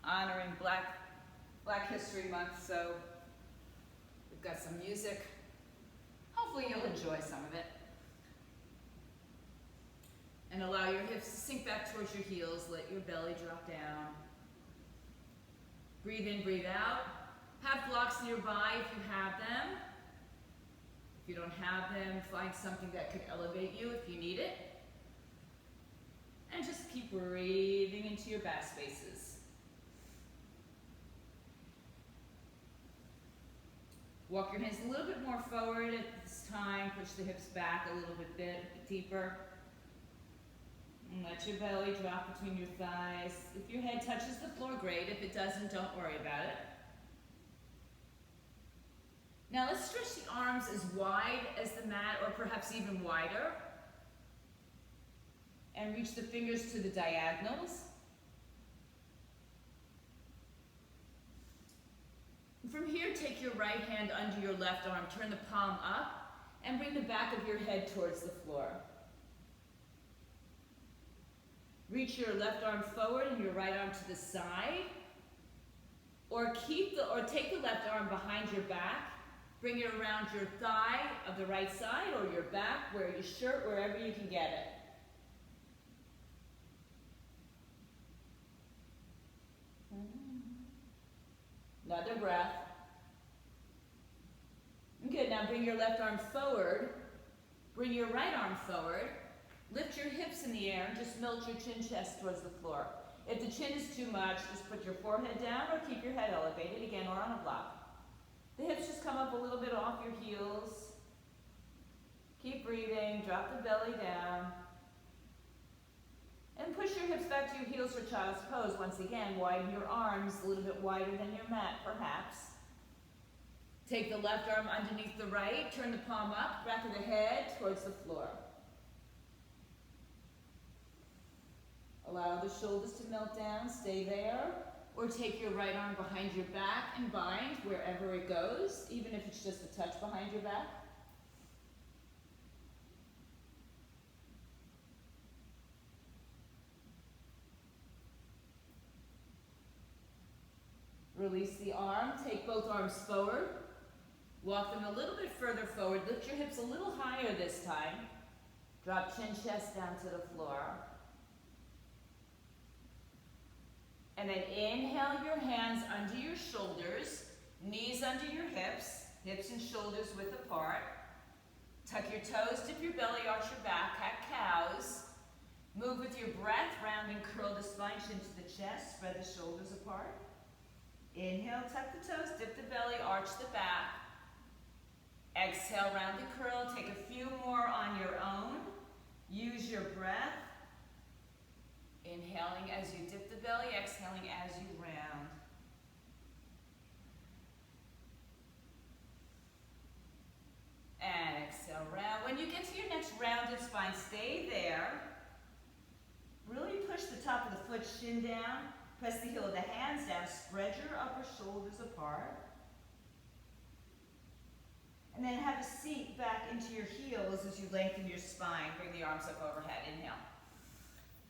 honoring Black History Month, so we've got some music. Hopefully you'll enjoy some of it. And allow your hips to sink back towards your heels. Let your belly drop down. Breathe in, breathe out. Have blocks nearby if you have them. If you don't have them, find something that could elevate you if you need it. And just keep breathing into your back spaces. Walk your hands a little bit more forward at this time. Push the hips back a little bit deeper. And let your belly drop between your thighs. If your head touches the floor, great. If it doesn't, don't worry about it. Now let's stretch the arms as wide as the mat, or perhaps even wider. And reach the fingers to the diagonals. From here, take your right hand under your left arm, turn the palm up, and bring the back of your head towards the floor. Reach your left arm forward and your right arm to the side, or take the left arm behind your back, bring it around your thigh of the right side or your back, wear your shirt, wherever you can get it. Another breath. Good, now bring your left arm forward, bring your right arm forward, lift your hips in the air and just melt your chin chest towards the floor. If the chin is too much, just put your forehead down or keep your head elevated, again, or on a block. The hips just come up a little bit off your heels. Keep breathing, drop the belly down. And push your hips back to your heels for child's pose. Once again, widen your arms a little bit wider than your mat, perhaps. Take the left arm underneath the right, turn the palm up, back of the head towards the floor. Allow the shoulders to melt down, stay there. Or take your right arm behind your back and bind wherever it goes, even if it's just a touch behind your back. Release the arm, take both arms forward. Walk them a little bit further forward. Lift your hips a little higher this time. Drop chin, chest down to the floor. And then inhale your hands under your shoulders, knees under your hips, hips and shoulders width apart. Tuck your toes, dip your belly, arch your back, cat-cows. Move with your breath, round and curl the spine, chin to the chest, spread the shoulders apart. Inhale, tuck the toes, dip the belly, arch the back. Exhale, round and curl. Take a few more on your own. Use your breath. Inhaling as you dip the belly, exhaling as you round. And exhale, round. When you get to your next rounded spine, stay there. Really push the top of the foot, shin down. Press the heel of the hands down. Spread your upper shoulders apart. And then have a seat back into your heels as you lengthen your spine. Bring the arms up overhead. Inhale.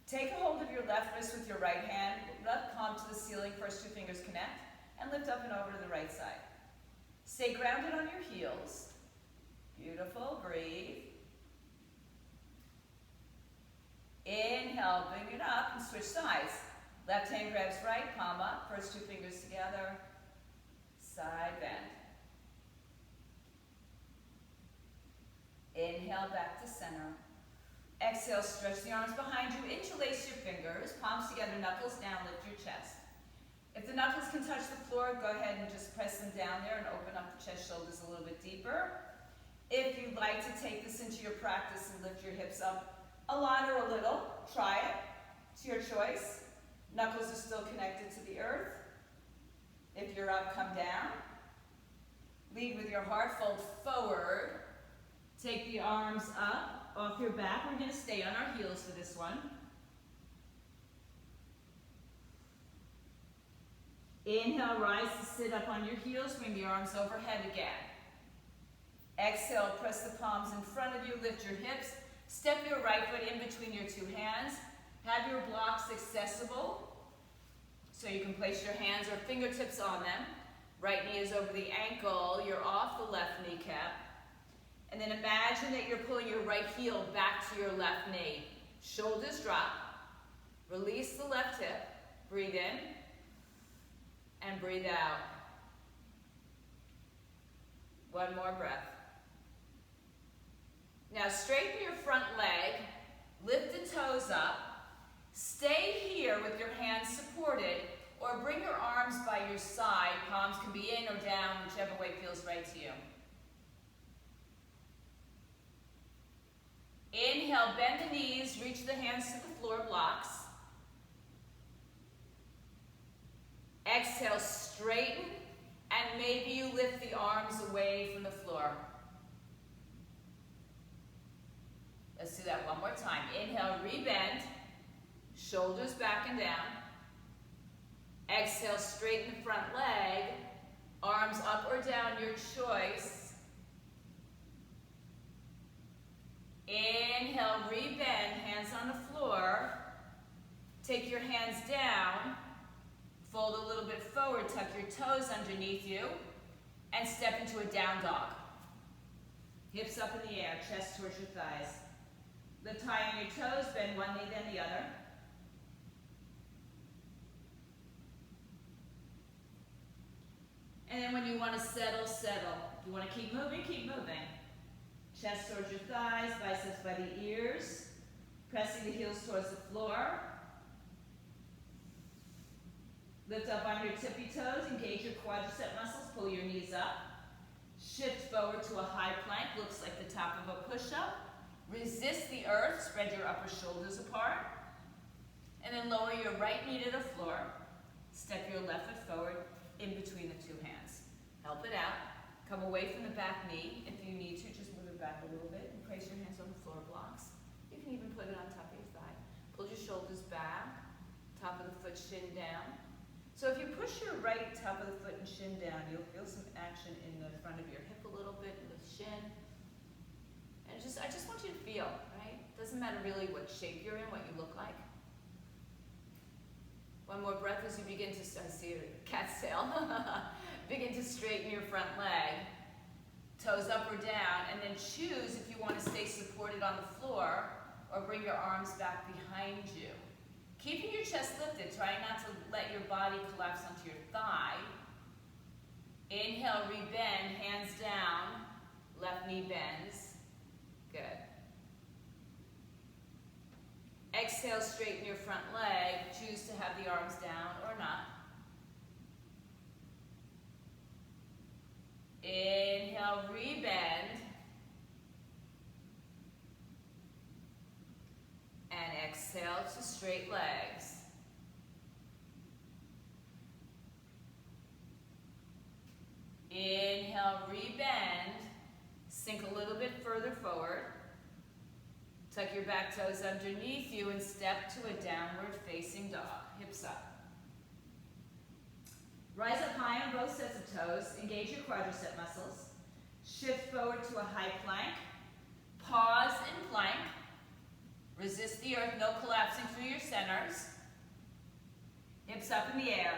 Take a hold of your left wrist with your right hand. Left palm to the ceiling. First two fingers connect. And lift up and over to the right side. Stay grounded on your heels. Beautiful. Breathe. Inhale. Bring it up and switch sides. Left hand grabs right, palm up. First two fingers together. Side bend. Inhale, back to center. Exhale, stretch the arms behind you. Interlace your fingers. Palms together, knuckles down, lift your chest. If the knuckles can touch the floor, go ahead and just press them down there and open up the chest, shoulders a little bit deeper. If you'd like to take this into your practice and lift your hips up a lot or a little, try it. It's your choice. Knuckles are still connected to the earth. If you're up, come down. Lead with your heart, fold forward. Take the arms up off your back. We're going to stay on our heels for this one. Inhale, rise to sit up on your heels. Bring the arms overhead again. Exhale, press the palms in front of you. Lift your hips. Step your right foot in between your two hands. Have your blocks accessible. So you can place your hands or fingertips on them. Right knee is over the ankle, you're off the left kneecap. And then imagine that you're pulling your right heel back to your left knee. Shoulders drop. Release the left hip. Breathe in and breathe out. One more breath. Now straighten your front leg. Lift the toes up. Stay here with your hands supported, or bring your arms by your side. Palms can be in or down, whichever way feels right to you. Inhale, bend the knees, reach the hands to the floor blocks. Exhale, straighten, and maybe you lift the arms away from the floor. Let's do that one more time. Inhale, rebend, shoulders back and down. Exhale, straighten the front leg, arms up or down, your choice. Inhale, rebend, hands on the floor. Take your hands down, fold a little bit forward, tuck your toes underneath you, and step into a down dog. Hips up in the air, chest towards your thighs. Lift high on your toes, bend one knee, then the other. And then when you want to settle, settle. If you want to keep moving, keep moving. Chest towards your thighs, biceps by the ears. Pressing the heels towards the floor. Lift up on your tippy toes, engage your quadricep muscles, pull your knees up. Shift forward to a high plank, looks like the top of a push-up. Resist the earth, spread your upper shoulders apart. And then lower your right knee to the floor. Step your left foot forward in between the two hands. Help it out. Come away from the back knee. If you need to, just move it back a little bit and place your hands on the floor blocks. You can even put it on top of your thigh. Pull your shoulders back, top of the foot, shin down. So if you push your right top of the foot and shin down, you'll feel some action in the front of your hip a little bit, in the shin. And I just want you to feel, right? Doesn't matter really what shape you're in, what you look like. One more breath as you begin to, I see a cat's tail. Begin to straighten your front leg. Toes up or down, and then choose if you want to stay supported on the floor or bring your arms back behind you. Keeping your chest lifted, trying not to let your body collapse onto your thigh. Inhale, rebend, hands down, left knee bends. Good. Exhale, straighten your front leg. Choose to have the arms down or not. Inhale, rebend. And exhale to straight legs. Inhale, rebend. Sink a little bit further forward. Tuck your back toes underneath you and step to a downward facing dog. Hips up. Rise up high on both sets of toes. Engage your quadricep muscles. Shift forward to a high plank. Pause in plank. Resist the earth, no collapsing through your centers. Hips up in the air.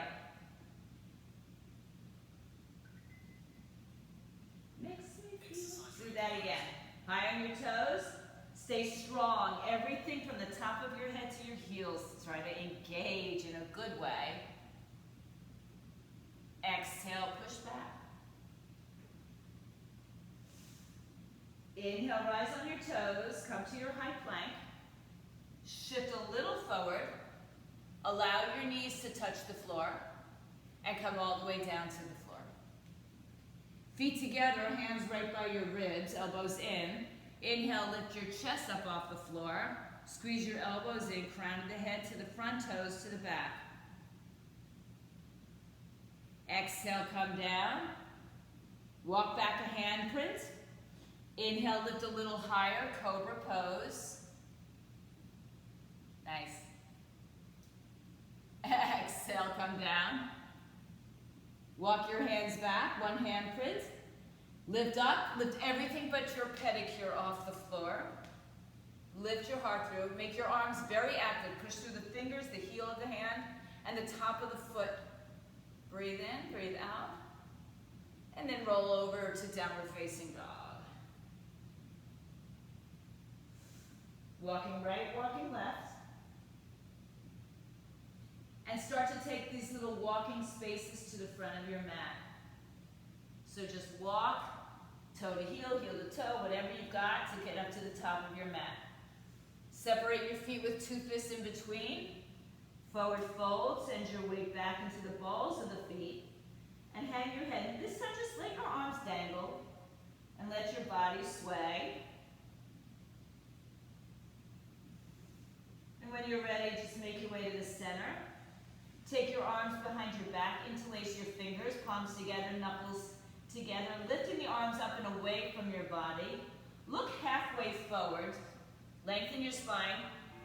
Makes me feel. Do that again. High on your toes. Stay strong. Everything from the top of your head to your heels. Try to engage in a good way. Exhale, push back. Inhale, rise on your toes. Come to your high plank. Shift a little forward. Allow your knees to touch the floor. And come all the way down to the floor. Feet together, hands right by your ribs, elbows in. Inhale, lift your chest up off the floor. Squeeze your elbows in, crown of the head to the front, toes to the back. Exhale, come down. Walk back a handprint. Inhale, lift a little higher, cobra pose. Nice. Exhale, come down. Walk your hands back, one handprint. Lift up, lift everything but your pedicure off the floor. Lift your heart through, make your arms very active. Push through the fingers, the heel of the hand, and the top of the foot. Breathe in, breathe out, and then roll over to downward facing dog. Walking right, walking left. And start to take these little walking spaces to the front of your mat. So just walk, toe to heel, heel to toe, whatever you've got to get up to the top of your mat. Separate your feet with 2 fists in between. Forward fold, send your weight back into the balls of the feet. And hang your head. And this time just let your arms dangle and let your body sway. And when you're ready, just make your way to the center. Take your arms behind your back, interlace your fingers, palms together, knuckles together, lifting the arms up and away from your body. Look halfway forward, lengthen your spine,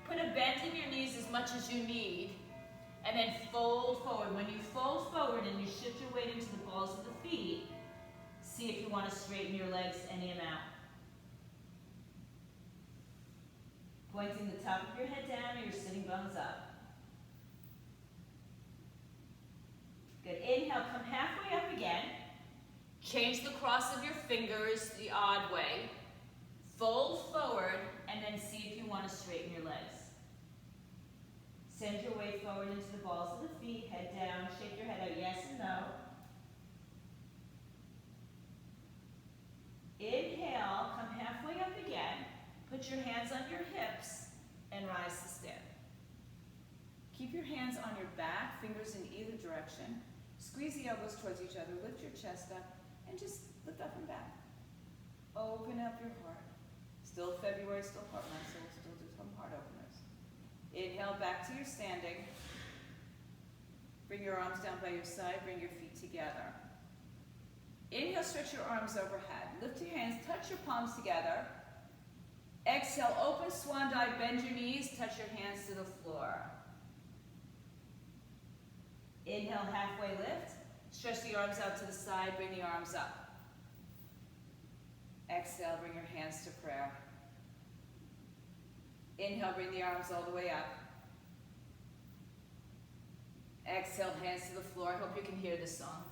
put a bend in your knees as much as you need, and then fold forward. When you fold forward and you shift your weight into the balls of the feet, see if you want to straighten your legs any amount. Pointing the top of your head down or your sitting bones up. Good. Inhale, come halfway up again. Change the cross of your fingers the odd way. Fold forward, and then see if you want to straighten your legs. Send your weight forward into the balls of the feet, head down, shake your head out, yes and no. Inhale, come halfway up again. Put your hands on your hips and rise to stand. Keep your hands on your back, fingers in either direction. Squeeze the elbows towards each other, lift your chest up, and just lift up and back. Open up your heart. Still February, still heart month, so we'll still do some heart openers. Inhale, back to your standing. Bring your arms down by your side, bring your feet together. Inhale, stretch your arms overhead. Lift your hands, touch your palms together. Exhale, open swan dive, bend your knees, touch your hands to the floor. Inhale, halfway lift. Stretch the arms out to the side, bring the arms up. Exhale, bring your hands to prayer. Inhale, bring the arms all the way up. Exhale, hands to the floor. I hope you can hear this song.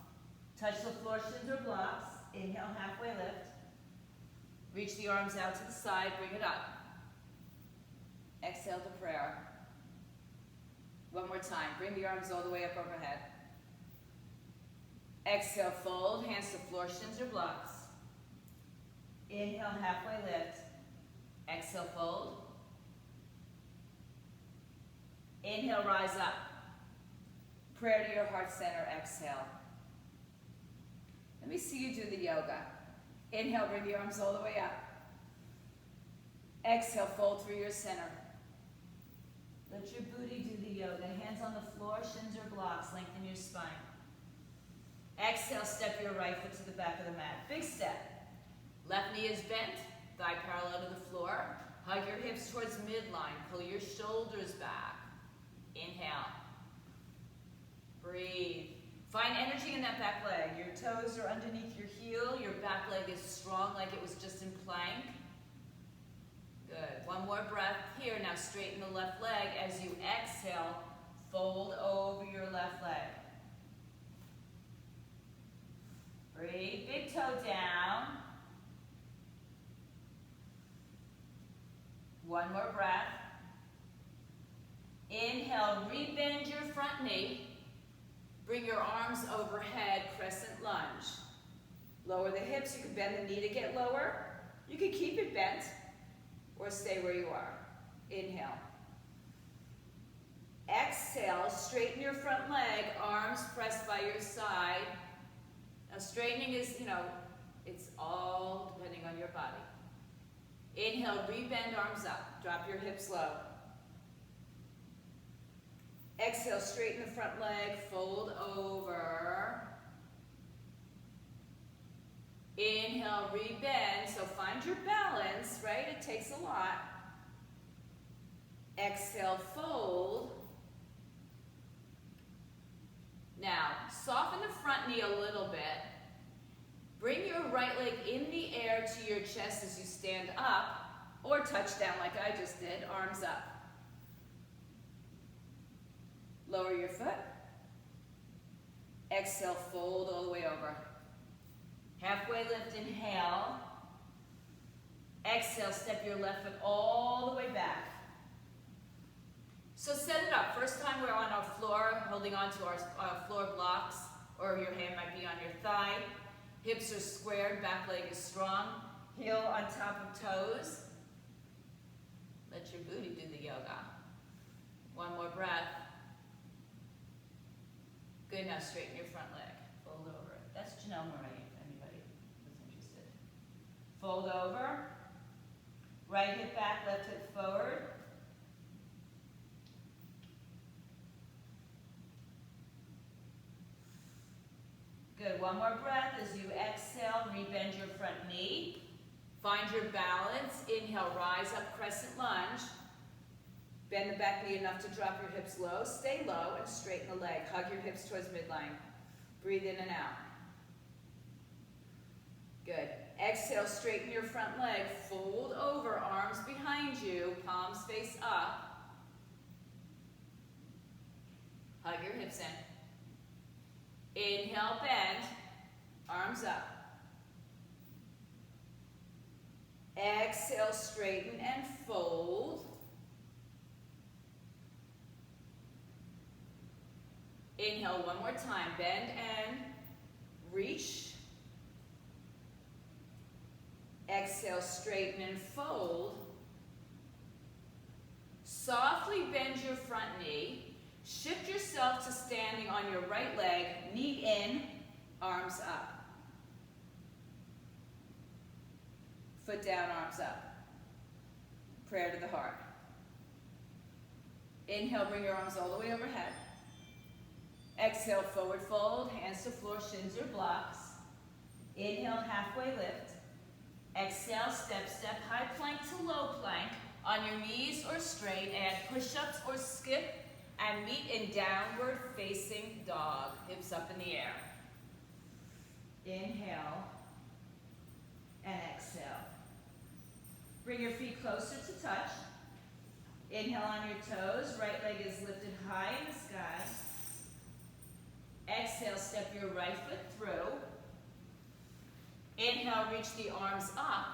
Touch the floor, shins or blocks. Inhale, halfway lift. Reach the arms out to the side, bring it up. Exhale to prayer. One more time. Bring the arms all the way up overhead. Exhale, fold. Hands to floor, shins or blocks. Inhale, halfway lift. Exhale, fold. Inhale, rise up. Prayer to your heart center. Exhale. Let me see you do the yoga. Inhale, bring the arms all the way up. Exhale, fold through your center. Let your booty do the yoga. Hands on the floor, shins or blocks. Lengthen your spine. Exhale, step your right foot to the back of the mat. Big step. Left knee is bent, thigh parallel to the floor. Hug your hips towards midline. Pull your shoulders back. Inhale. Breathe. Find energy in that back leg. Your toes are underneath your heel. Your back leg is strong like it was just in plank. Good. One more breath here. Now straighten the left leg. As you exhale, fold over your left leg. Breathe. Big toe down. One more breath. Inhale, rebend your front knee. Bring your arms overhead, crescent lunge. Lower the hips. You can bend the knee to get lower. You can keep it bent or stay where you are. Inhale. Exhale, straighten your front leg, arms pressed by your side. Now straightening is, it's all depending on your body. Inhale, rebend arms up. Drop your hips low. Exhale, straighten the front leg, fold over. Inhale, rebend. So find your balance, right? It takes a lot. Exhale, fold. Now, soften the front knee a little bit. Bring your right leg in the air to your chest as you stand up, or touch down like I just did, arms up. Lower your foot. Exhale, fold all the way over. Halfway lift, inhale. Exhale, step your left foot all the way back. So set it up. First time we're on our floor, holding on to our floor blocks, or your hand might be on your thigh. Hips are squared, back leg is strong. Heel on top of toes. Let your booty do the yoga. One more breath. Good, now straighten your front leg. Fold over. That's Janelle Murray, if anybody was interested. Fold over. Right hip back, left hip forward. Good, one more breath as you exhale, rebend your front knee. Find your balance. Inhale, rise up, crescent lunge. Bend the back knee enough to drop your hips low. Stay low and straighten the leg. Hug your hips towards midline. Breathe in and out. Good. Exhale, straighten your front leg. Fold over, arms behind you, palms face up. Hug your hips in. Inhale, bend, arms up. Exhale, straighten and fold. Inhale one more time, bend and reach. Exhale, straighten and fold. Softly bend your front knee. Shift yourself to standing on your right leg, knee in, arms up. Foot down, arms up. Prayer to the heart. Inhale, bring your arms all the way overhead. Exhale, forward fold, hands to floor, shins or blocks. Inhale, halfway lift. Exhale, step, step, high plank to low plank. On your knees or straight, add push-ups or skip, and meet in downward facing dog. Hips up in the air. Inhale, and exhale. Bring your feet closer to touch. Inhale on your toes, right leg is lifted high in the sky. Exhale, step your right foot through. Inhale, reach the arms up.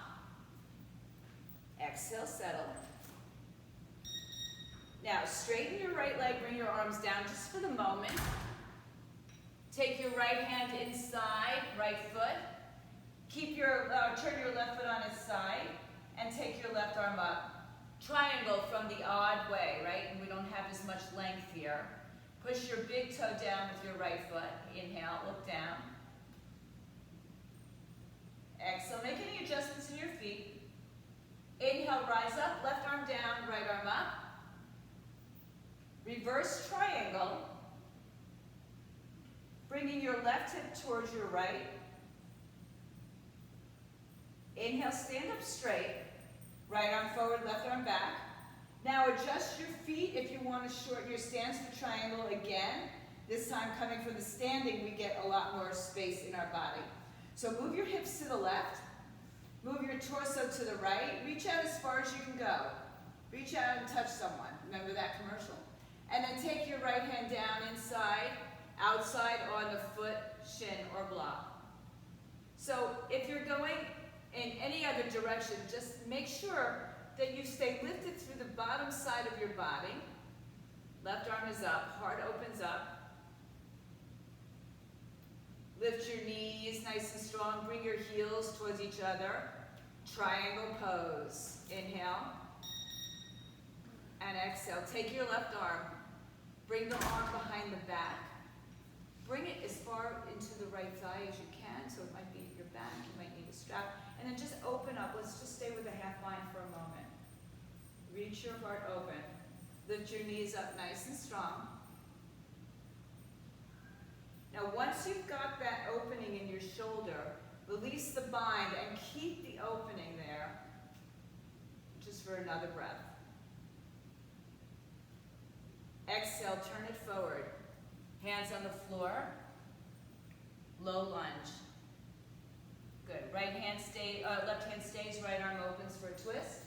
Exhale, settle. Now, straighten your right leg, bring your arms down just for the moment. Take your right hand inside, right foot. Keep your, turn your left foot on its side, and take your left arm up. Triangle from the odd way, right? And we don't have as much length here. Push your big toe down with your right foot. Inhale, look down. Exhale, make any adjustments in your feet. Inhale, rise up, left arm down, right arm up. Reverse triangle. Bringing your left hip towards your right. Inhale, stand up straight. Right arm forward, left arm back. Now adjust your feet if you want to shorten your stance to triangle again. This time coming from the standing, we get a lot more space in our body. So move your hips to the left. Move your torso to the right. Reach out as far as you can go. Reach out and touch someone. Remember that commercial. And then take your right hand down inside, outside on the foot, shin, or block. So if you're going in any other direction, just make sure that you stay lifted through the bottom side of your body. Left arm is up, heart opens up. Lift your knees nice and strong, bring your heels towards each other. Triangle pose. Inhale. And exhale. Take your left arm. Bring the arm behind the back. Bring it as far into the right thigh as you can, so it might be your back, you might need a strap. And then just open up. Let's just stay with the half line for a moment. Reach your heart open. Lift your knees up nice and strong. Now once you've got that opening in your shoulder, release the bind and keep the opening there just for another breath. Exhale, turn it forward. Hands on the floor. Low lunge. Good. Right hand left hand stays, right arm opens for a twist.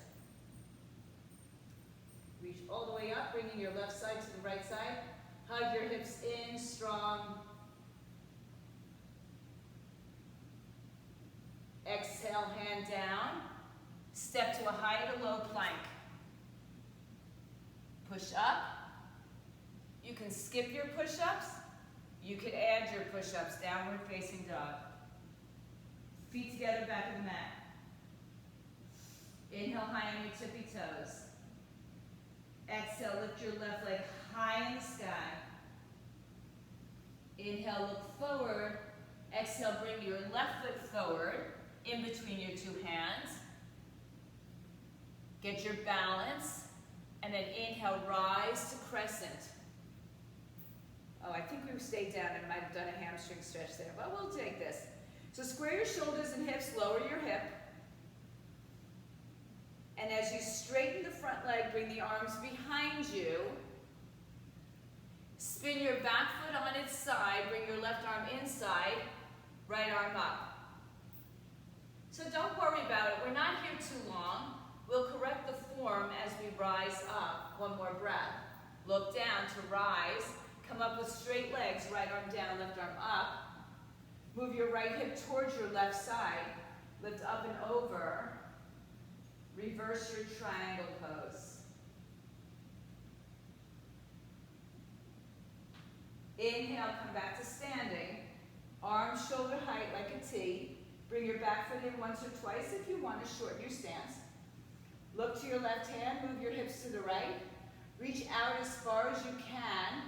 Reach all the way up, bringing your left side to the right side. Hug your hips in, strong. Exhale, hand down. Step to a high to low plank. Push up. You can skip your push-ups. You could add your push-ups, downward facing dog. Feet together, back of the mat. Inhale high on your tippy toes. Exhale, lift your left leg high in the sky. Inhale, look forward. Exhale, bring your left foot forward in between your two hands. Get your balance. And then inhale, rise to crescent. Oh, I think we stayed down and might have done a hamstring stretch there, but we'll take this. So square your shoulders and hips, lower your hip. And as you straighten the front leg, bring the arms behind you. Spin your back foot on its side, bring your left arm inside, right arm up. So don't worry about it, we're not here too long. We'll correct the form as we rise up. One more breath. Look down to rise. Come up with straight legs, right arm down, left arm up. Move your right hip towards your left side. Lift up and over. Reverse your triangle pose. Inhale, come back to standing. Arms shoulder height like a T. Bring your back foot in once or twice if you want to shorten your stance. Look to your left hand, move your hips to the right. Reach out as far as you can.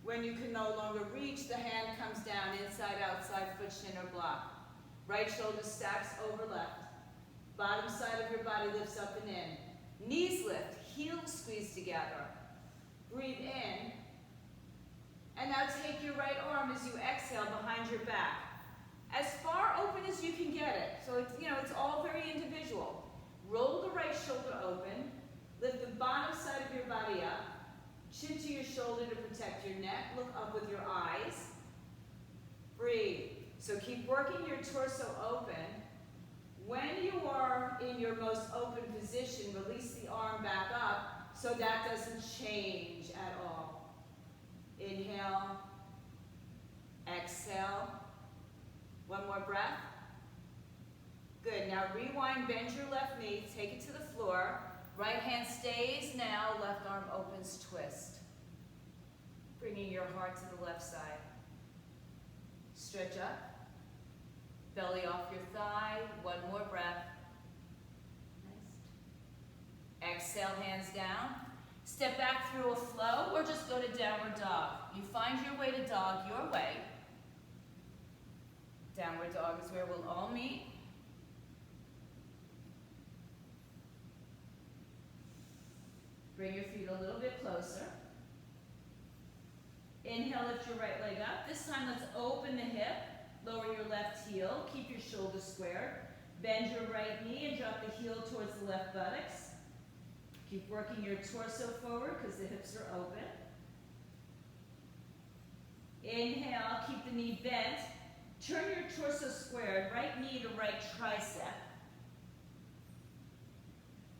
When you can no longer reach, the hand comes down, inside, outside, foot, shin, or block. Right shoulder stacks over left. Bottom side of your body lifts up and in. Knees lift, heels squeeze together. Breathe in. And now take your right arm as you exhale behind your back. As far open as you can get it. So it's all very individual. Roll the right shoulder open. Lift the bottom side of your body up. Chin to your shoulder to protect your neck. Look up with your eyes. Breathe. So keep working your torso open. When you are in your most open position, release the arm back up so that doesn't change at all. Inhale. Exhale. One more breath. Good. Now rewind, bend your left knee, take it to the floor. Right hand stays now, left arm opens, twist. Bringing your heart to the left side. Stretch up. Belly off your thigh. One more breath. Nice. Exhale, hands down. Step back through a flow or just go to downward dog. You find your way to dog your way. Downward dog is where we'll all meet. Bring your feet a little bit closer. Inhale, lift your right leg up. This time let's open the hip. Lower your left heel. Keep your shoulders squared. Bend your right knee and drop the heel towards the left buttocks. Keep working your torso forward because the hips are open. Inhale, keep the knee bent. Turn your torso squared, right knee to right tricep.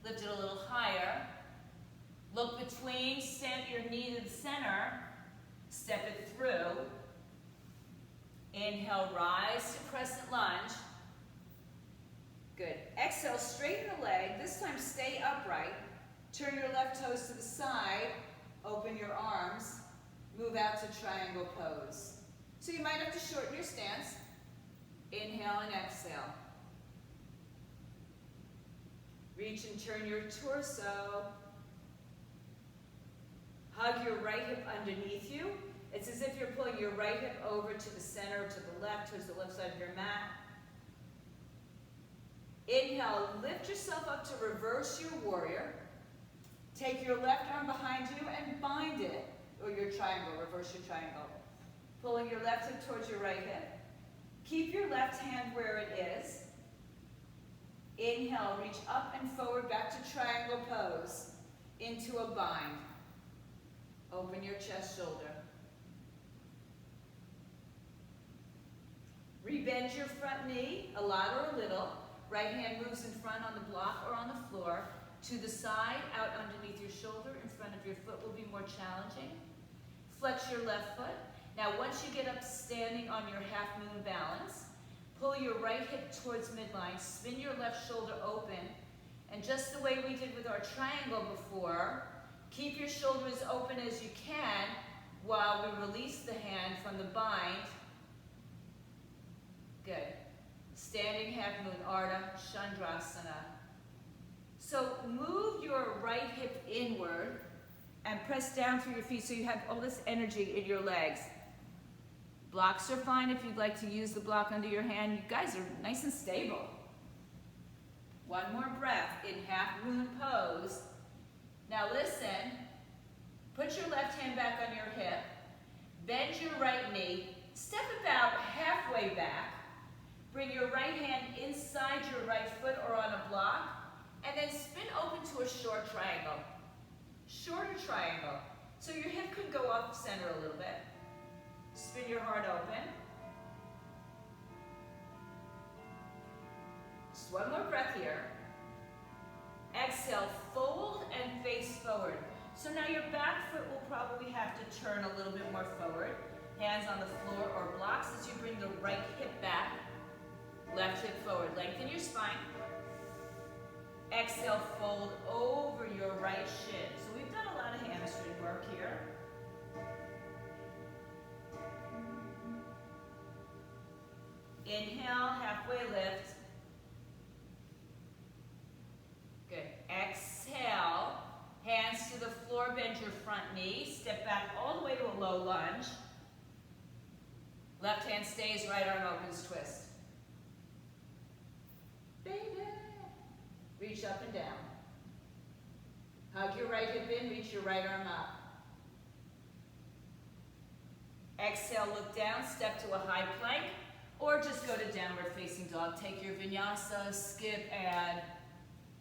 Lift it a little higher. Look between, send your knee to the center. Step it through. Inhale, rise to crescent lunge. Good. Exhale, straighten the leg. This time stay upright. Turn your left toes to the side. Open your arms. Move out to triangle pose. So you might have to shorten your stance. Inhale and exhale. Reach and turn your torso. Hug your right hip underneath you. It's as if you're pulling your right hip over to the center, to the left, towards the left side of your mat. Inhale, lift yourself up to reverse your warrior. Take your left arm behind you and bind it, or your triangle, reverse your triangle. Pulling your left hip towards your right hip. Keep your left hand where it is. Inhale, reach up and forward back to triangle pose, into a bind. Open your chest shoulder. Rebend your front knee, a lot or a little. Right hand moves in front on the block or on the floor. To the side, out underneath your shoulder, in front of your foot will be more challenging. Flex your left foot. Now once you get up standing on your half moon balance, pull your right hip towards midline, spin your left shoulder open, and just the way we did with our triangle before, keep your shoulders as open as you can while we release the hand from the bind. Good. Standing half moon, Arda, Chandrasana. So move your right hip inward and press down through your feet so you have all this energy in your legs. Blocks are fine if you'd like to use the block under your hand. You guys are nice and stable. One more breath in half moon pose. Now listen, put your left hand back on your hip, bend your right knee, step about halfway back, bring your right hand inside your right foot or on a block, and then spin open to a short triangle. Shorter triangle. So your hip could go off center a little bit. Spin your heart open. Just one more breath here. Exhale, fold and face forward. So now your back foot will probably have to turn a little bit more forward. Hands on the floor or blocks as you bring the right hip back. Left hip forward. Lengthen your spine. Exhale, fold over your right shin. So we've done a lot of hamstring work here. Inhale, halfway lift. Good. Exhale, hands to the floor, bend your front knee. Step back all the way to a low lunge. Left hand stays, right arm opens, twist. Baby. Reach up and down. Hug your right hip in, reach your right arm up. Exhale, look down, step to a high plank, or just go to downward facing dog. Take your vinyasa, skip, and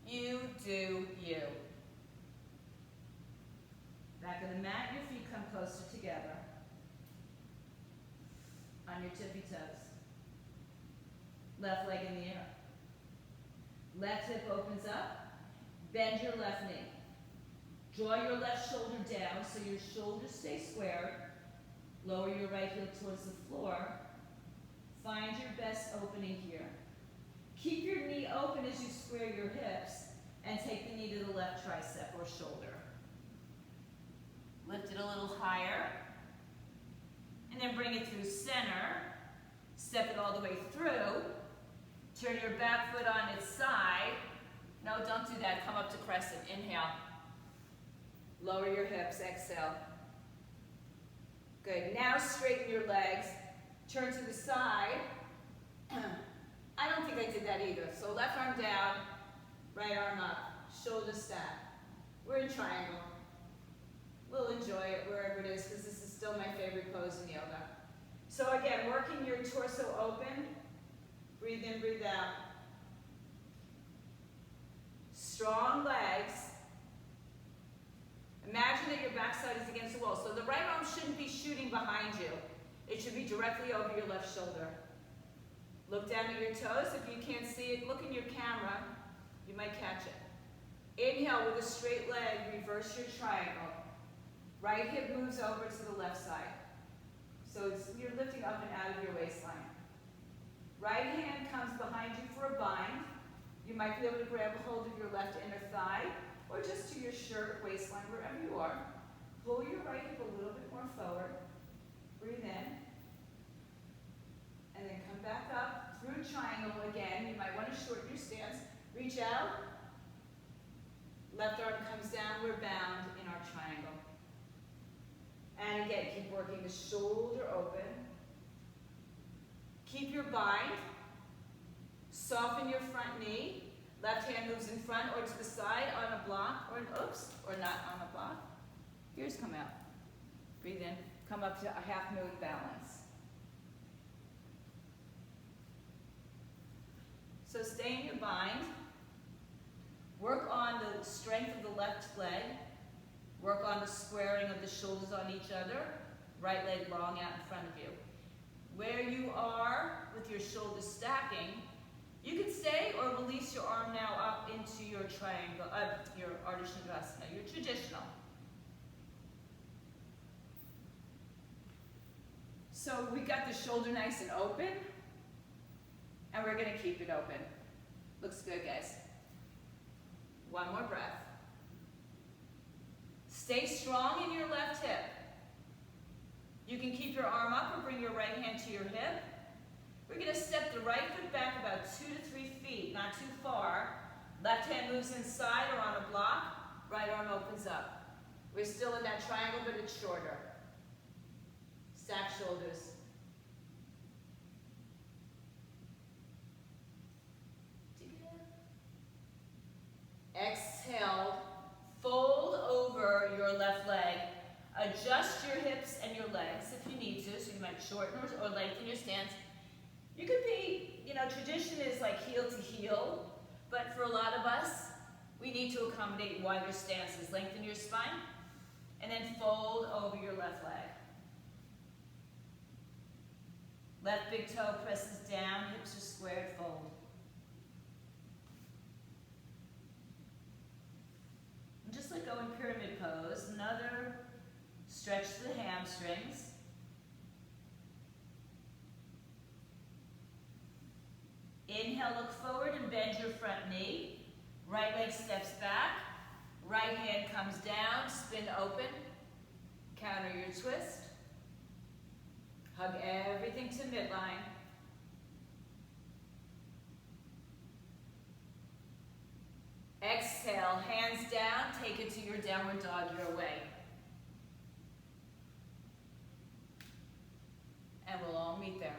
you do you. Back of the mat, your feet come closer together. On your tippy toes. Left leg in the air. Left hip opens up. Bend your left knee. Draw your left shoulder down so your shoulders stay squared. Lower your right heel towards the floor. Find your best opening here. Keep your knee open as you square your hips and take the knee to the left tricep or shoulder. Lift it a little higher and then bring it through center. Step it all the way through. Turn your back foot on its side. No, don't do that. Come up to crescent. Inhale. Lower your hips. Exhale. Good. Now straighten your legs. Turn to the side. I don't think I did that either. So left arm down, right arm up, shoulder stack. We're in triangle. We'll enjoy it wherever it is because this is still my favorite pose in yoga. So again, working your torso open. Breathe in, breathe out. Strong legs. Imagine that your backside is against the wall. So the right arm shouldn't be shooting behind you. It should be directly over your left shoulder. Look down at your toes. If you can't see it, look in your camera. You might catch it. Inhale with a straight leg, reverse your triangle. Right hip moves over to the left side. So you're lifting up and out of your waistline. Right hand comes behind you for a bind. You might be able to grab a hold of your left inner thigh or just to your shirt or waistline, wherever you are. Pull your right hip a little bit more forward. Breathe in. And then come back up through triangle again. You might want to shorten your stance. Reach out. Left arm comes down. We're bound in our triangle. And again, keep working the shoulder open. Keep your bind. Soften your front knee. Left hand moves in front or to the side on a block, or not on a block. Ears come out. Breathe in. Come up to a half moon balance. So stay in your bind. Work on the strength of the left leg. Work on the squaring of the shoulders on each other. Right leg long out in front of you. Where you are with your shoulders stacking, you can stay or release your arm now up into your triangle, your Arda Chandrasana, your traditional. So we got the shoulder nice and open, and we're gonna keep it open. Looks good, guys. One more breath. Stay strong in your left hip. You can keep your arm up or bring your right hand to your hip. We're gonna step the right foot back about 2 to 3 feet, not too far. Left hand moves inside or on a block. Right arm opens up. We're still in that triangle, but it's shorter. Stack shoulders. Exhale, fold over your left leg. Adjust your hips and your legs if you need to, so you might shorten or lengthen your stance. You could be, tradition is like heel to heel, but for a lot of us, we need to accommodate wider stances. Lengthen your spine, and then fold over your left leg. Left big toe presses down, hips are squared, fold. And just like go in pyramid pose, another stretch to the hamstrings. Inhale, look forward and bend your front knee. Right leg steps back. Right hand comes down, spin open. Counter your twist. Hug everything to midline. Exhale, hands down, take it to your downward dog your way. And we'll all meet there.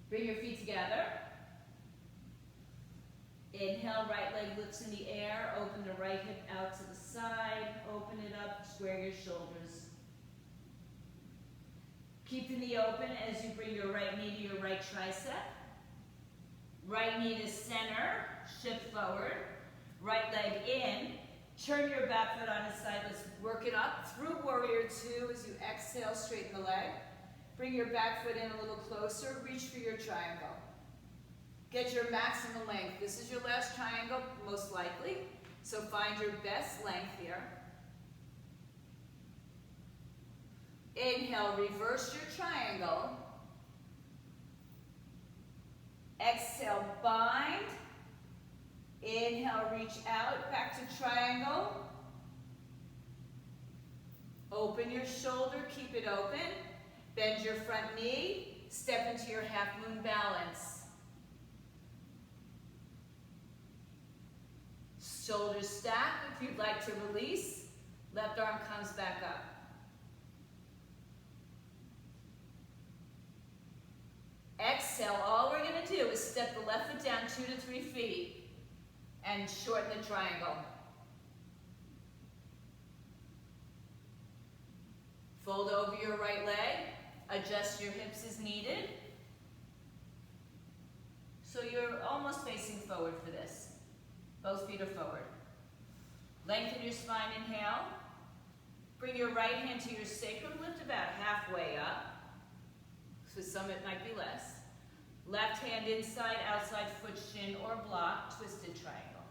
Bring your feet together. Inhale, right leg lifts in the air. Open the right hip out to the side. Open it up, square your shoulders. Keep the knee open as you bring your right knee to your right tricep. Right knee to center, shift forward. Right leg in. Turn your back foot on its side. Let's work it up through warrior two as you exhale, straighten the leg. Bring your back foot in a little closer. Reach for your triangle. Get your maximum length. This is your last triangle, most likely. So find your best length here. Inhale, reverse your triangle. Exhale, bind. Inhale, reach out, back to triangle. Open your shoulder, keep it open. Bend your front knee, step into your half moon balance. Shoulders stack if you'd like to release. Left arm comes back up. Exhale, all we're going to do is step the left foot down 2 to 3 feet and shorten the triangle. Fold over your right leg. Adjust your hips as needed. So you're almost facing forward for this. Both feet are forward. Lengthen your spine, inhale. Bring your right hand to your sacrum, lift about halfway up. For some it might be less. Left hand inside, outside foot shin or block, twisted triangle.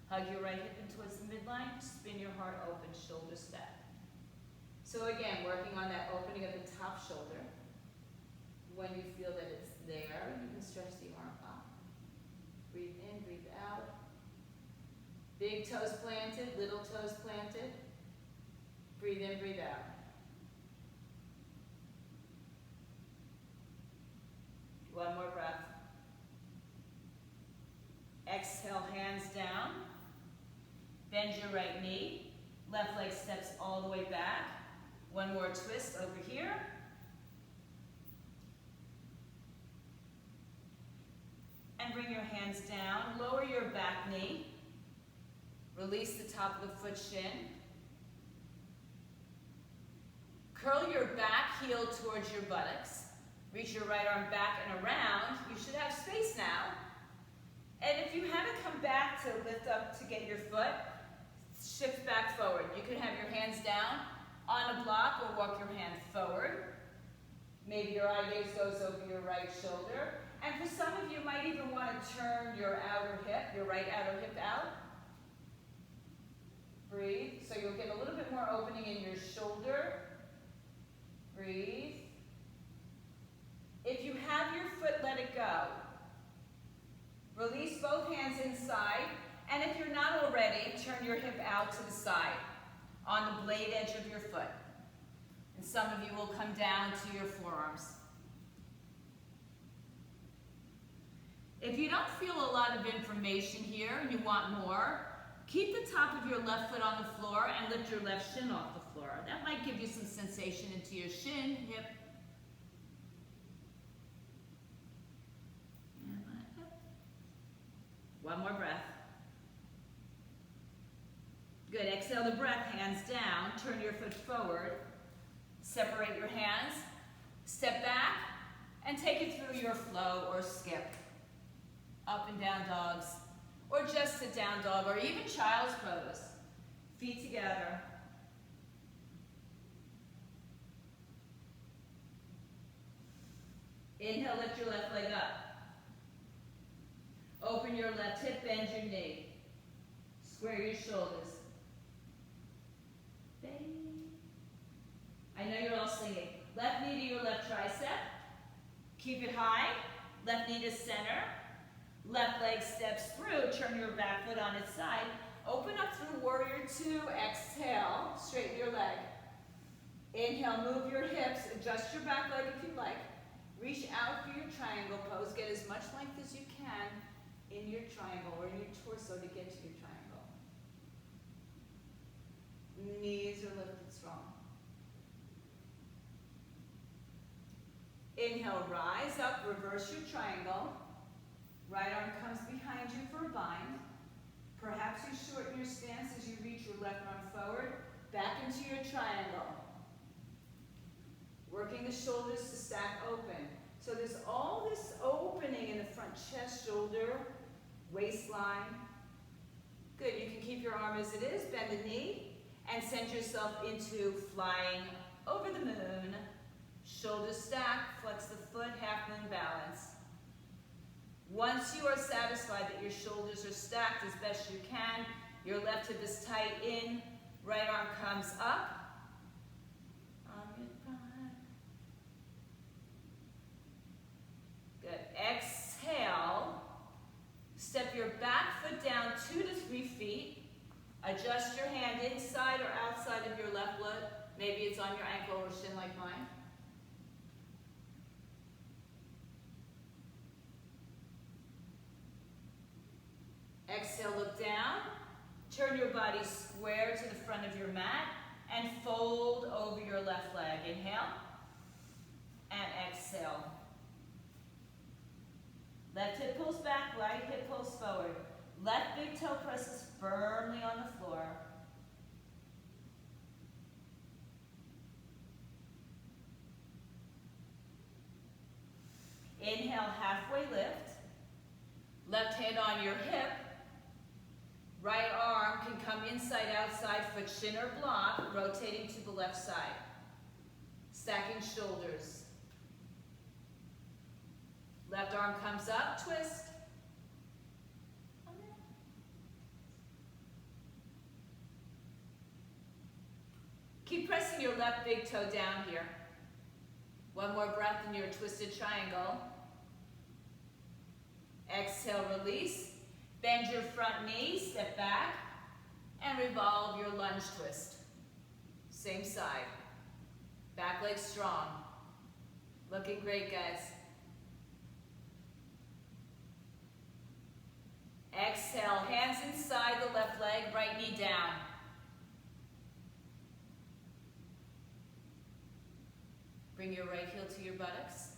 Hug your right hip in towards the midline, spin your heart open, shoulder stack. So again, working on that opening of the top shoulder. When you feel that it's there, you can stretch the arm up. Breathe in, breathe out. Big toes planted, little toes planted. Breathe in, breathe out. One more breath. Exhale, hands down. Bend your right knee. Left leg steps all the way back. One more twist over here. And bring your hands down. Lower your back knee. Release the top of the foot shin. Curl your back heel towards your buttocks. Reach your right arm back and around. You should have space now. And if you haven't come back to lift up to get your foot, shift back forward. You can have your hands down on a block or walk your hand forward. Maybe your eye gaze goes over your right shoulder. And for some of you, you might even want to turn your outer hip, your right outer hip out. Breathe. So you'll get a little bit more opening in your shoulder. Breathe. If you have your foot, let it go. Release both hands inside. And if you're not already, turn your hip out to the side on the blade edge of your foot. And some of you will come down to your forearms. If you don't feel a lot of information here and you want more, keep the top of your left foot on the floor and lift your left shin off the floor. That might give you some sensation into your shin, hip, and my hip. One more breath. Good, exhale the breath, hands down, turn your foot forward, separate your hands, step back, and take it through your flow or skip. Up and down dogs, or just a down dog, or even child's pose. Feet together. Inhale, lift your left leg up. Open your left hip, bend your knee. Square your shoulders. I know you're all singing. Left knee to your left tricep. Keep it high. Left knee to center. Left leg steps through. Turn your back foot on its side. Open up through warrior two. Exhale. Straighten your leg. Inhale, move your hips. Adjust your back leg if you like. Reach out for your triangle pose. Get as much length as you can in your triangle or in your torso to get to your triangle. Knees are lifted strong. Inhale, rise up, reverse your triangle. Right arm comes behind you for a bind. Perhaps you shorten your stance as you reach your left arm forward, back into your triangle. Working the shoulders to stack open. So there's all this opening in the front chest, shoulder, waistline. Good, you can keep your arm as it is, bend the knee, and send yourself into flying over the moon. Shoulders stack, flex the foot, half moon balance. Once you are satisfied that your shoulders are stacked as best you can, your left hip is tight in, right arm comes up. Good. Exhale. Step your back foot down 2 to 3 feet. Adjust your hand inside or outside of your left foot. Maybe it's on your ankle or shin like mine. Exhale, look down. Turn your body square to the front of your mat and fold over your left leg. Inhale and exhale. Left hip pulls back, right hip pulls forward. Left big toe presses firmly on the floor. Inhale, halfway lift. Left hand on your hip. Right arm can come inside, outside, foot shin or block, rotating to the left side. Stacking shoulders. Left arm comes up, twist. Keep pressing your left big toe down here. One more breath in your twisted triangle. Exhale, release. Bend your front knee, step back, and revolve your lunge twist. Same side. Back leg strong. Looking great, guys. Exhale, hands inside the left leg, right knee down. Bring your right heel to your buttocks.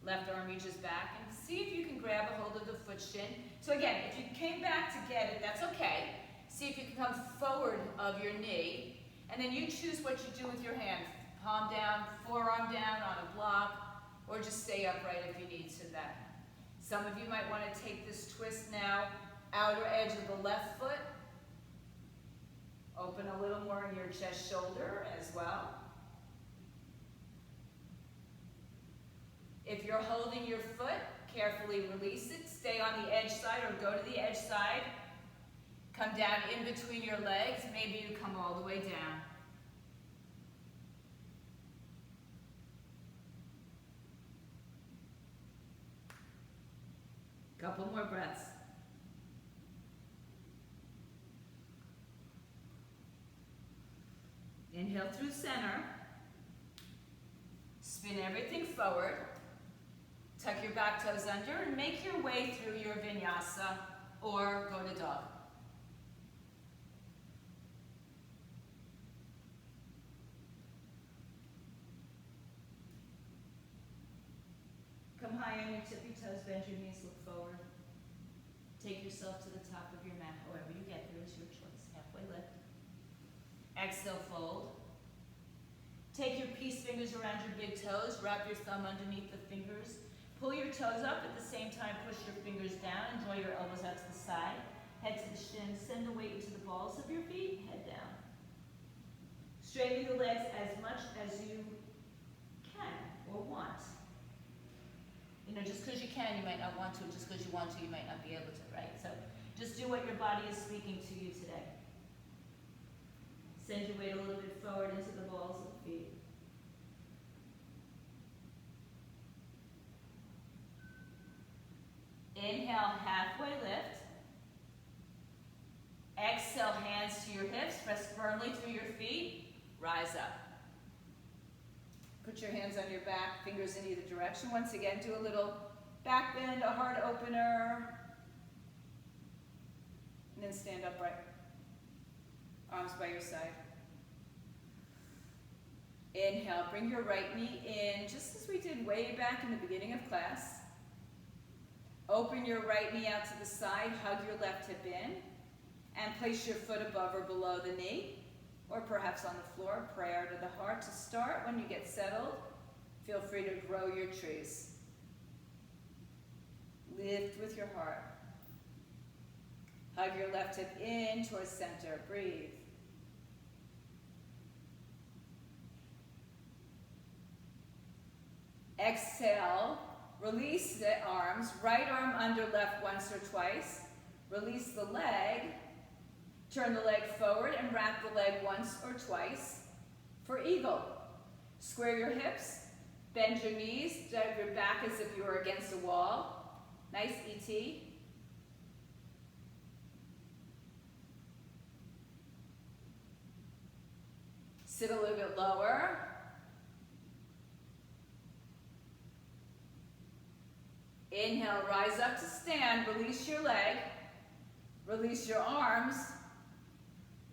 Left arm reaches back, and see if you can grab a hold of the foot shin. So again, if you came back to get it, that's okay. See if you can come forward of your knee, and then you choose what you do with your hand. Palm down, forearm down on a block, or just stay upright if you need to that. Some of you might want to take this twist now, outer edge of the left foot. Open a little more in your chest, shoulder as well. If you're holding your foot, carefully release it. Stay on the edge side or go to the edge side. Come down in between your legs. Maybe you come all the way down. Couple more breaths. Inhale through center. Spin everything forward. Tuck your back toes under and make your way through your vinyasa or go to dog. Come high on your tippy toes, bend your knees, look forward. Take yourself to the top of your mat. However you get there is your choice. Halfway lift. Exhale, fold. Take your peace fingers around your big toes. Wrap your thumb underneath the fingers. Pull your toes up. At the same time, push your fingers down and draw your elbows out to the side. Head to the shins. Send the weight into the balls of your feet. Head down. Straighten the legs as much as you can or want. You know, just because you can, you might not want to. Just because you want to, you might not be able to, right? So just do what your body is speaking to you today. Send your weight a little bit forward into the balls of the feet. Inhale, halfway lift. Exhale, hands to your hips. Press firmly through your feet. Rise up. Put your hands on your back, fingers in either direction. Once again, do a little back bend, a heart opener. And then stand upright. Arms by your side. Inhale, bring your right knee in, just as we did way back in the beginning of class. Open your right knee out to the side, hug your left hip in, and place your foot above or below the knee, or perhaps on the floor. Prayer to the heart to start. When you get settled, feel free to grow your trees. Lift with your heart. Hug your left hip in towards center. Breathe. Exhale, release the arms, right arm under left once or twice. Release the leg, turn the leg forward and wrap the leg once or twice for eagle. Square your hips, bend your knees, drive your back as if you were against a wall. Nice ET. Sit a little bit lower. Inhale, rise up to stand, release your leg, release your arms,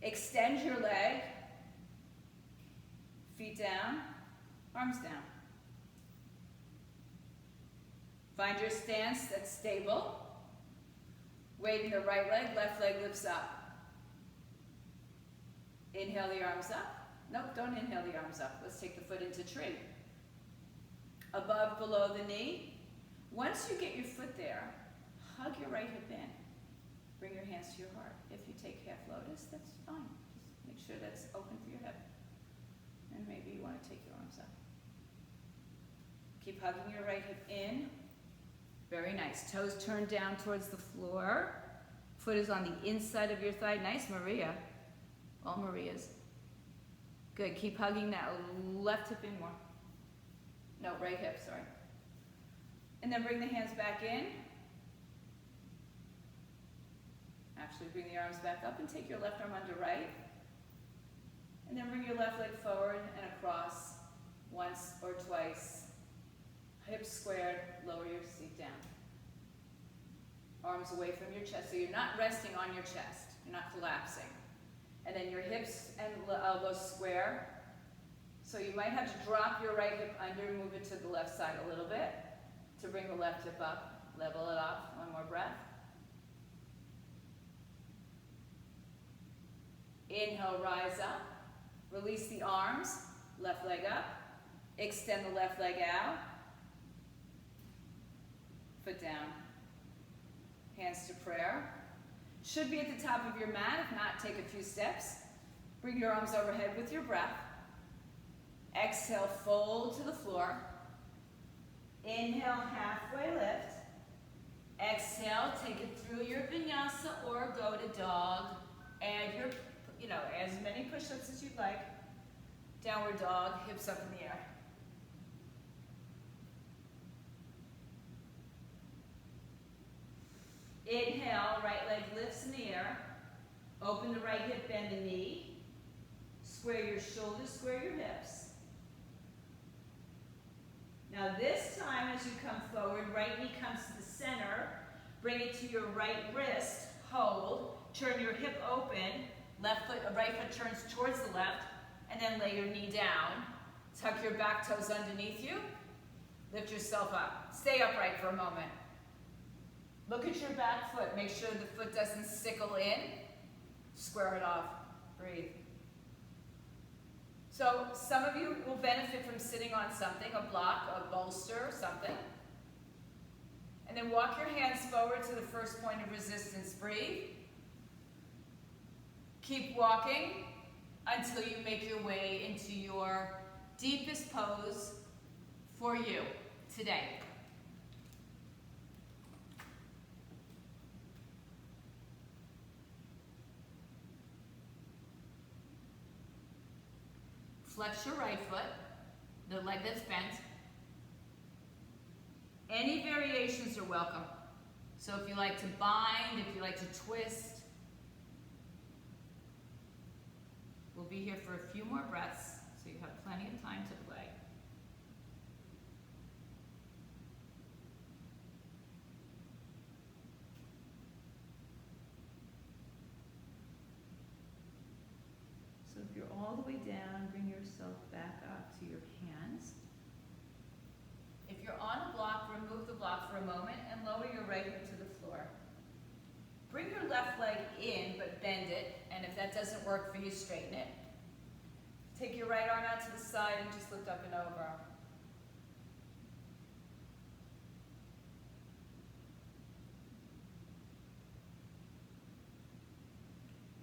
extend your leg, feet down, arms down. Find your stance that's stable. Weight in the right leg, left leg lifts up. Inhale the arms up. Nope, don't inhale the arms up. Let's take the foot into tree. Above, below the knee. Once you get your foot there, hug your right hip in. Bring your hands to your heart. If you take half lotus, that's fine. Just make sure that's open for your hip. And maybe you want to take your arms up. Keep hugging your right hip in. Very nice. Toes turned down towards the floor. Foot is on the inside of your thigh. Nice, Maria. All Marias. Good. Keep hugging that left hip in more. No, right hip, sorry. And then bring the hands back in. Actually, bring the arms back up and take your left arm under right. And then bring your left leg forward and across once or twice. Hips squared, lower your seat down. Arms away from your chest, so you're not resting on your chest. You're not collapsing. And then your hips and elbows square. So you might have to drop your right hip under, move it to the left side a little bit to bring the left hip up, level it off. One more breath. Inhale, rise up. Release the arms, left leg up. Extend the left leg out. Foot down. Hands to prayer. Should be at the top of your mat. If not, take a few steps. Bring your arms overhead with your breath. Exhale, fold to the floor. Inhale, halfway lift. Exhale, take it through your vinyasa or go to dog. Add your, as many push-ups as you'd like. Downward dog, hips up in the air. Inhale, right leg lifts in the air. Open the right hip, bend the knee. Square your shoulders, square your hips. Now this time as you come forward, right knee comes to the center. Bring it to your right wrist, hold. Turn your hip open, right foot turns towards the left, and then lay your knee down. Tuck your back toes underneath you. Lift yourself up. Stay upright for a moment. Look at your back foot. Make sure the foot doesn't sickle in. Square it off. Breathe. So some of you will benefit from sitting on something, a block, a bolster, something. And then walk your hands forward to the first point of resistance. Breathe. Keep walking until you make your way into your deepest pose for you today. Flex your right foot, the leg that's bent. Any variations are welcome. So if you like to bind, if you like to twist, we'll be here for a few more breaths, so you have plenty of time to play. So if you're all the way down, bring yourself back up to your hands. If you're on a block, remove the block for a moment and lower your right hip to the floor. Bring your left leg in, but bend it, and if that doesn't work for you, straighten it. Take your right arm out to the side and just lift up and over.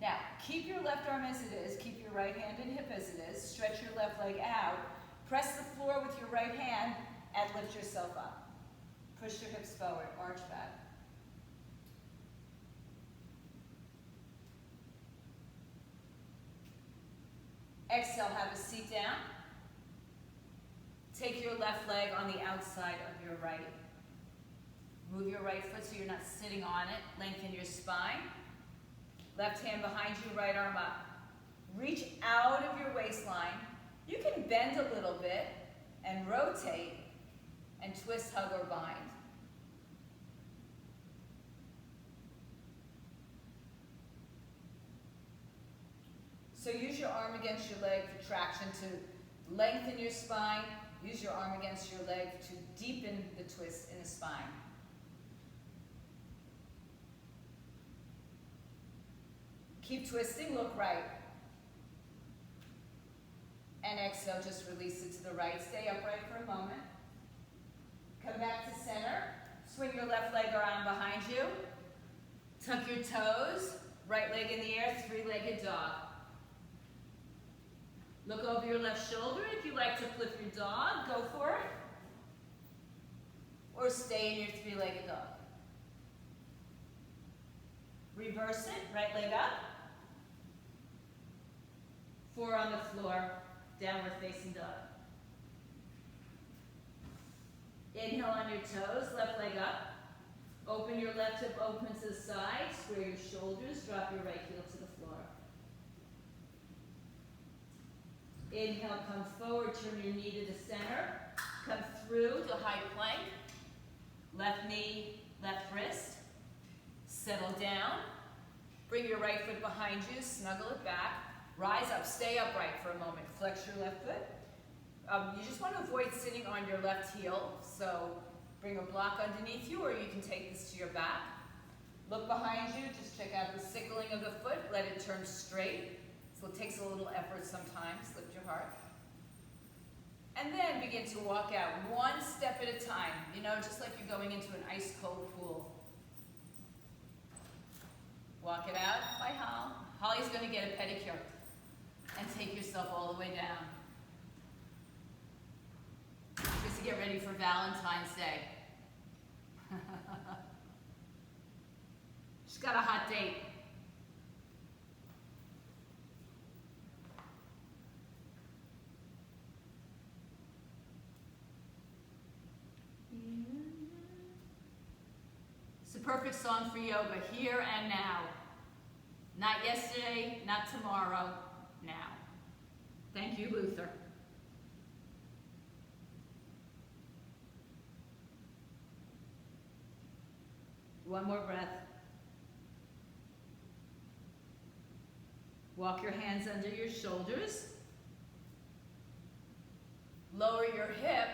Now, keep your left arm as it is, keep your right hand and hip as it is, stretch your left leg out, press the floor with your right hand, and lift yourself up. Push your hips forward, arch back. Exhale, have a seat down. Take your left leg on the outside of your right. Move your right foot so you're not sitting on it. Lengthen your spine. Left hand behind you, right arm up. Reach out of your waistline. You can bend a little bit and rotate and twist, hug, or bind. So use your arm against your leg for traction to lengthen your spine. Use your arm against your leg to deepen the twist in the spine. Keep twisting, look right. And exhale, just release it to the right. Stay upright for a moment. Come back to center. Swing your left leg around behind you. Tuck your toes. Right leg in the air, three-legged dog. Look over your left shoulder. If you like to flip your dog, go for it. Or stay in your three-legged dog. Reverse it, right leg up. 4 on the floor, downward facing dog. Inhale on your toes, left leg up. Open your left hip open to the side, square your shoulders, drop your right heel to the floor. Inhale, come forward, turn your knee to the center. Come through to high plank. Left knee, left wrist. Settle down. Bring your right foot behind you, snuggle it back. Rise up, stay upright for a moment. Flex your left foot. You just want to avoid sitting on your left heel, so bring a block underneath you, or you can take this to your back. Look behind you, just check out the sickling of the foot, let it turn straight. So it takes a little effort sometimes, lift your heart. And then begin to walk out one step at a time, just like you're going into an ice cold pool. Walk it out by Holly. Holly's going to get a pedicure and take yourself all the way down. Just to get ready for Valentine's Day. She's got a hot date. It's the perfect song for yoga, here and now. Not yesterday, not tomorrow, now. Thank you, Luther. One more breath. Walk your hands under your shoulders. Lower your hip.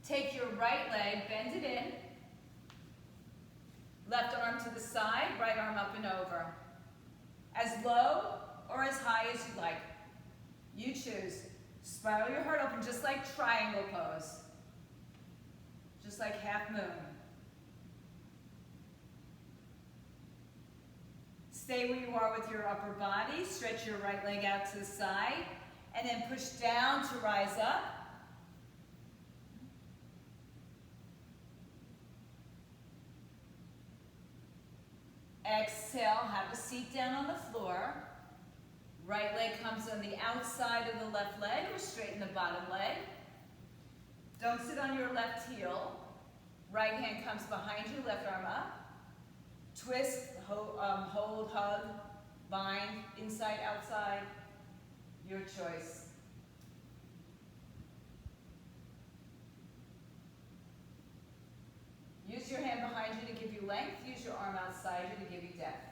Take your right leg, bend it in. Left arm to the side, right arm up and over. As low or as high as you like. You choose. Spiral your heart open just like triangle pose. Just like half moon. Stay where you are with your upper body. Stretch your right leg out to the side. And then push down to rise up. Exhale, have a seat down on the floor. Right leg comes on the outside of the left leg, or straighten the bottom leg. Don't sit on your left heel. Right hand comes behind you, left arm up. Twist, hold, hug, bind, inside, outside, your choice. Use your hand behind you to give you length. Use your arm outside you to give you depth.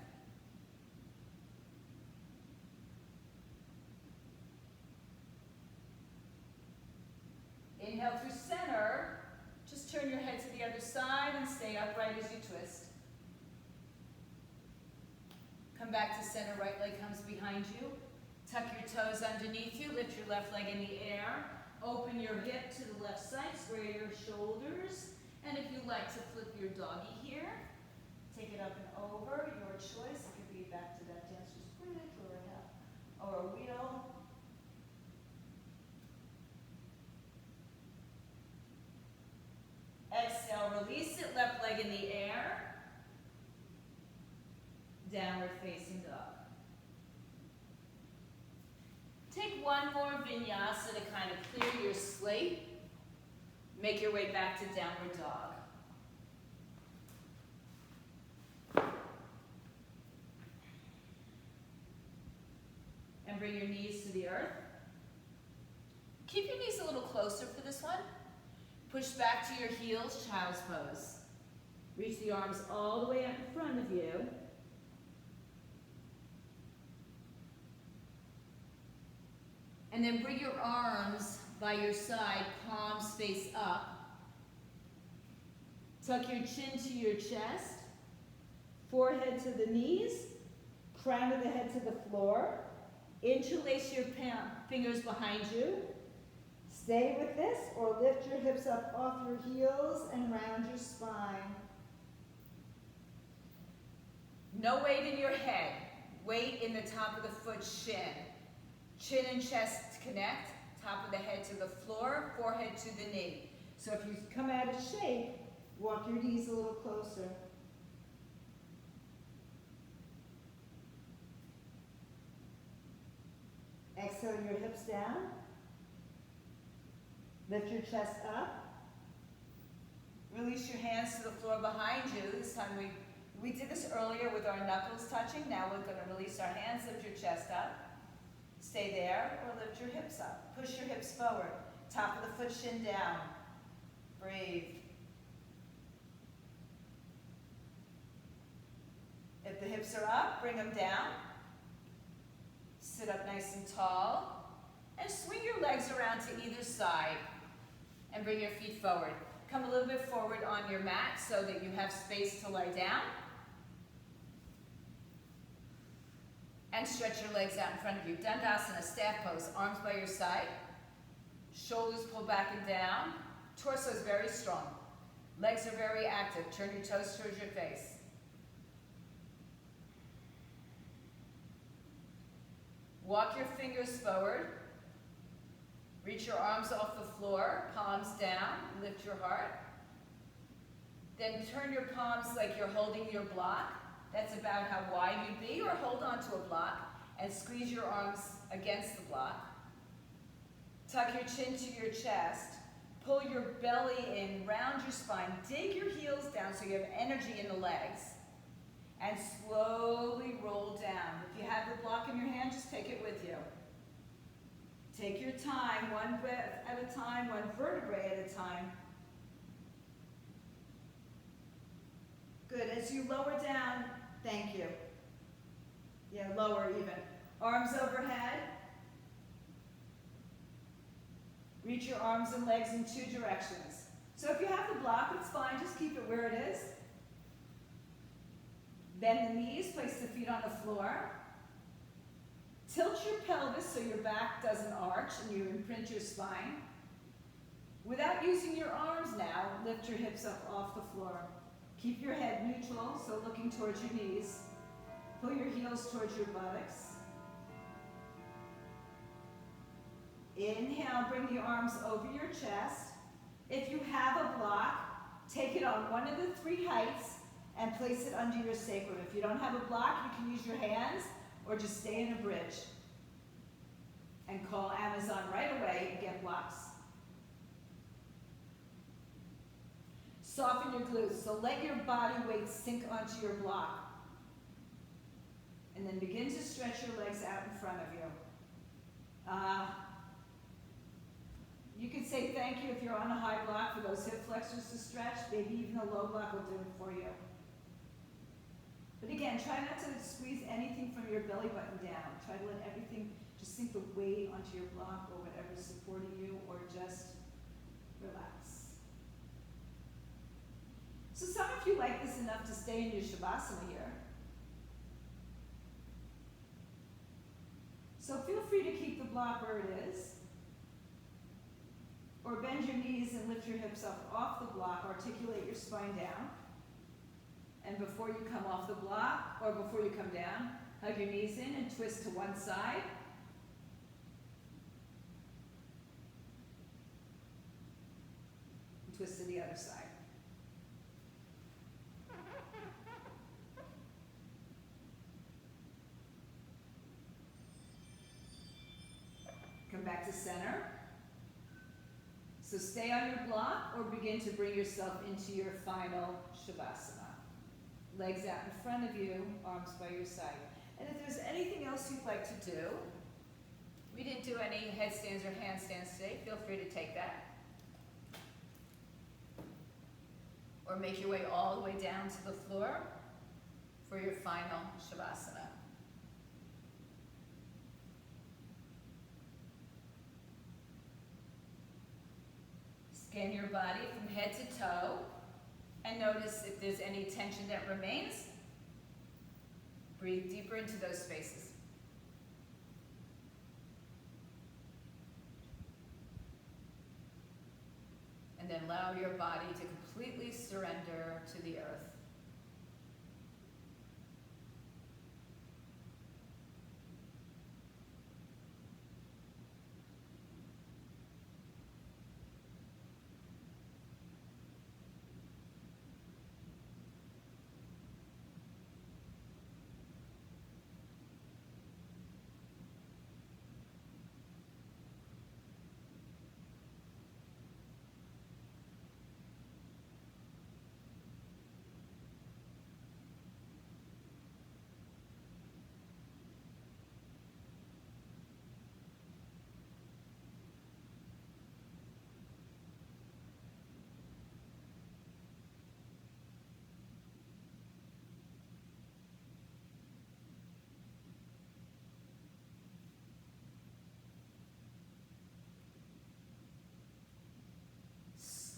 Inhale through center. Just turn your head to the other side and stay upright as you twist. Come back to center, right leg comes behind you. Tuck your toes underneath you, lift your left leg in the air. Open your hip to the left side, square your shoulders. And if you like to flip your doggy here, take it up and over, your choice. It could be back to that dancer's bridge or a wheel. Exhale, release it, left leg in the air. Downward facing dog. Take one more vinyasa to kind of clear your slate. Make your way back to downward dog. And bring your knees to the earth. Keep your knees a little closer for this one. Push back to your heels, child's pose. Reach the arms all the way up in front of you. And then bring your arms by your side, palms face up. Tuck your chin to your chest, forehead to the knees, crown of the head to the floor. Interlace your fingers behind you. Stay with this or lift your hips up off your heels and round your spine. No weight in your head. Weight in the top of the foot, shin. Chin and chest connect, top of the head to the floor, forehead to the knee. So if you come out of shape, walk your knees a little closer. Exhale your hips down. Lift your chest up. Release your hands to the floor behind you. This time we did this earlier with our knuckles touching. Now we're going to release our hands, lift your chest up. Stay there or lift your hips up. Push your hips forward. Top of the foot, shin down. Breathe. If the hips are up, bring them down. Sit up nice and tall. And swing your legs around to either side. And bring your feet forward. Come a little bit forward on your mat so that you have space to lie down. And stretch your legs out in front of you. Dandasana, staff pose, arms by your side. Shoulders pull back and down. Torso is very strong. Legs are very active. Turn your toes towards your face. Walk your fingers forward. Reach your arms off the floor, palms down, lift your heart. Then turn your palms like you're holding your block. That's about how wide you'd be, or hold on to a block and squeeze your arms against the block. Tuck your chin to your chest. Pull your belly in, round your spine. Dig your heels down so you have energy in the legs. And slowly roll down. If you have the block in your hand, just take it with you. Take your time, one breath at a time, one vertebrae at a time. Good. As you lower down, thank you. Yeah, lower even. Arms overhead. Reach your arms and legs in two directions. So if you have the block, it's fine. Just keep it where it is. Bend the knees, place the feet on the floor. Tilt your pelvis so your back doesn't arch and you imprint your spine. Without using your arms now, lift your hips up off the floor. Keep your head neutral, so looking towards your knees. Pull your heels towards your buttocks. Inhale, bring the arms over your chest. If you have a block, take it on one of the three heights and place it under your sacrum. If you don't have a block, you can use your hands or just stay in a bridge. And call Amazon right away and get blocks. Soften your glutes, so let your body weight sink onto your block. And then begin to stretch your legs out in front of you. You could say thank you if you're on a high block for those hip flexors to stretch. Maybe even a low block will do it for you. But again, try not to squeeze anything from your belly button down. Try to let everything, just sink the weight onto your block or whatever's supporting you, or just relax. So some of you like this enough to stay in your Shavasana here. So feel free to keep the block where it is. Or bend your knees and lift your hips up off the block. Articulate your spine down. And before you come off the block, or before you come down, hug your knees in and twist to one side. And twist to the other side. Come back to center. So stay on your block or begin to bring yourself into your final Shavasana. Legs out in front of you, arms by your side. And if there's anything else you'd like to do, we didn't do any headstands or handstands today, feel free to take that. Or make your way all the way down to the floor for your final Shavasana. Scan your body from head to toe and notice if there's any tension that remains. Breathe deeper into those spaces. And then allow your body to completely surrender to the earth.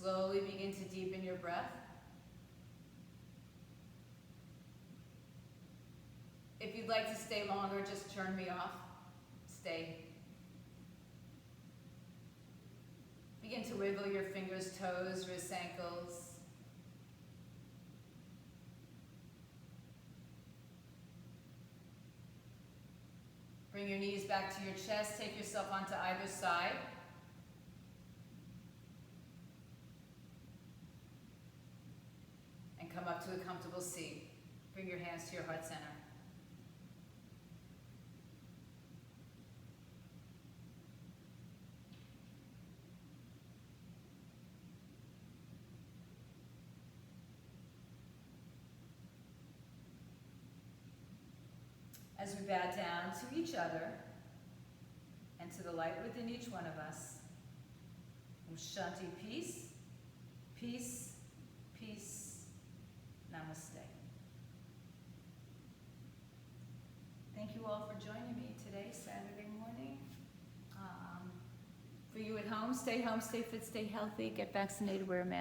Slowly begin to deepen your breath. If you'd like to stay longer, just turn me off. Stay. Begin to wiggle your fingers, toes, wrists, ankles. Bring your knees back to your chest. Take yourself onto either side. Come up to a comfortable seat. Bring your hands to your heart center. As we bow down to each other and to the light within each one of us, Om Shanti, peace, peace, peace, namaste. Thank you all for joining me today, Saturday morning. For you at home, stay fit, stay healthy, get vaccinated, wear a mask.